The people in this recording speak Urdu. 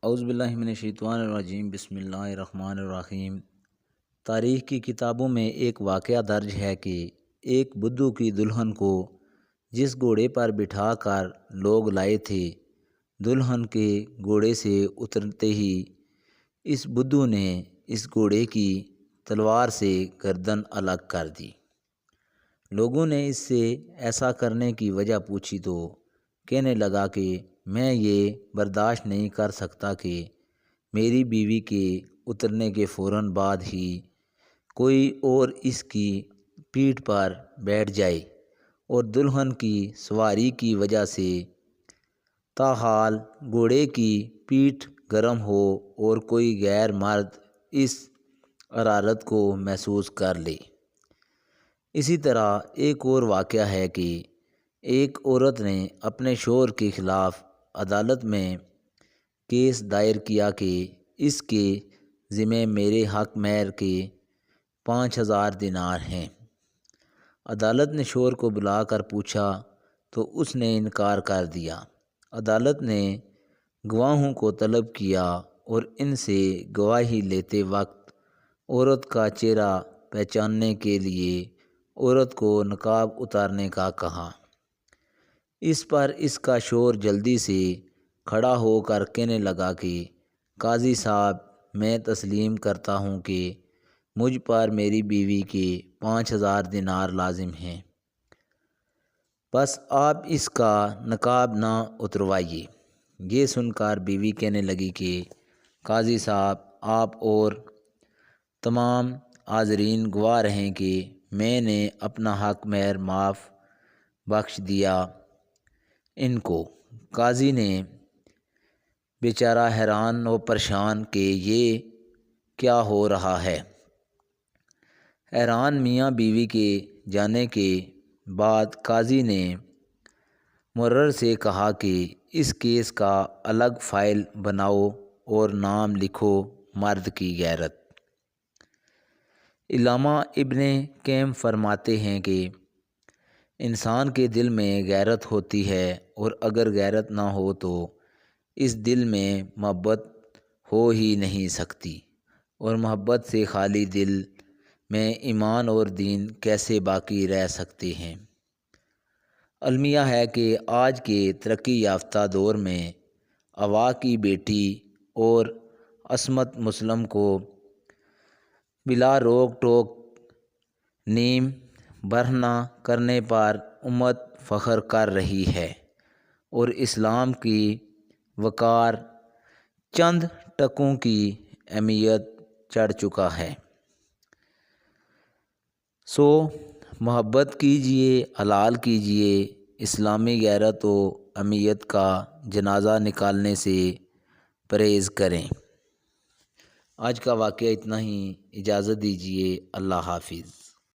اعوذ باللہ من الشیطان الرجیم، بسم اللہ الرحمن الرحیم۔ تاریخ کی کتابوں میں ایک واقعہ درج ہے کہ ایک بدھو کی دلہن کو جس گھوڑے پر بٹھا کر لوگ لائے تھے، دلہن کے گھوڑے سے اترتے ہی اس بدھو نے اس گھوڑے کی تلوار سے گردن الگ کر دی۔ لوگوں نے اس سے ایسا کرنے کی وجہ پوچھی تو کہنے لگا کہ میں یہ برداشت نہیں کر سکتا کہ میری بیوی کے اترنے کے فوراً بعد ہی کوئی اور اس کی پیٹھ پر بیٹھ جائے اور دلہن کی سواری کی وجہ سے تاحال گھوڑے کی پیٹھ گرم ہو اور کوئی غیر مرد اس حرارت کو محسوس کر لے۔ اسی طرح ایک اور واقعہ ہے کہ ایک عورت نے اپنے شوہر کے خلاف عدالت میں کیس دائر کیا کہ اس کے ذمہ میرے حق مہر کے 5000 دینار ہیں۔ عدالت نے شوہر کو بلا کر پوچھا تو اس نے انکار کر دیا۔ عدالت نے گواہوں کو طلب کیا اور ان سے گواہی لیتے وقت عورت کا چہرہ پہچاننے کے لیے عورت کو نقاب اتارنے کا کہا۔ اس پر اس کا شوہر جلدی سے کھڑا ہو کر کہنے لگا کہ قاضی صاحب، میں تسلیم کرتا ہوں کہ مجھ پر میری بیوی کے 5000 دینار لازم ہیں، بس آپ اس کا نقاب نہ اتروائیے۔ یہ سن کر بیوی کہنے لگی کہ قاضی صاحب، آپ اور تمام حاضرین گواہ رہیں کہ میں نے اپنا حق مہر معاف بخش دیا ان کو۔ قاضی نے بیچارہ حیران و پریشان کہ یہ کیا ہو رہا ہے۔ حیران میاں بیوی کے جانے کے بعد قاضی نے مقرر سے کہا کہ اس کیس کا الگ فائل بناؤ اور نام لکھو مرد کی غیرت۔ علامہ ابن قیم فرماتے ہیں کہ انسان کے دل میں غیرت ہوتی ہے، اور اگر غیرت نہ ہو تو اس دل میں محبت ہو ہی نہیں سکتی، اور محبت سے خالی دل میں ایمان اور دین کیسے باقی رہ سکتے ہیں۔ المیہ ہے کہ آج کے ترقی یافتہ دور میں اغوا کی بیٹی اور عصمت مسلم کو بلا روک ٹوک نیم برہنہ کرنے پر امت فخر کر رہی ہے، اور اسلام کی وقار چند ٹکوں کی اہمیت چڑھ چکا ہے۔ سو محبت کیجیے، حلال کیجیے، اسلامی غیرت و اہمیت کا جنازہ نکالنے سے پرہیز کریں۔ آج کا واقعہ اتنا ہی، اجازت دیجیے، اللہ حافظ۔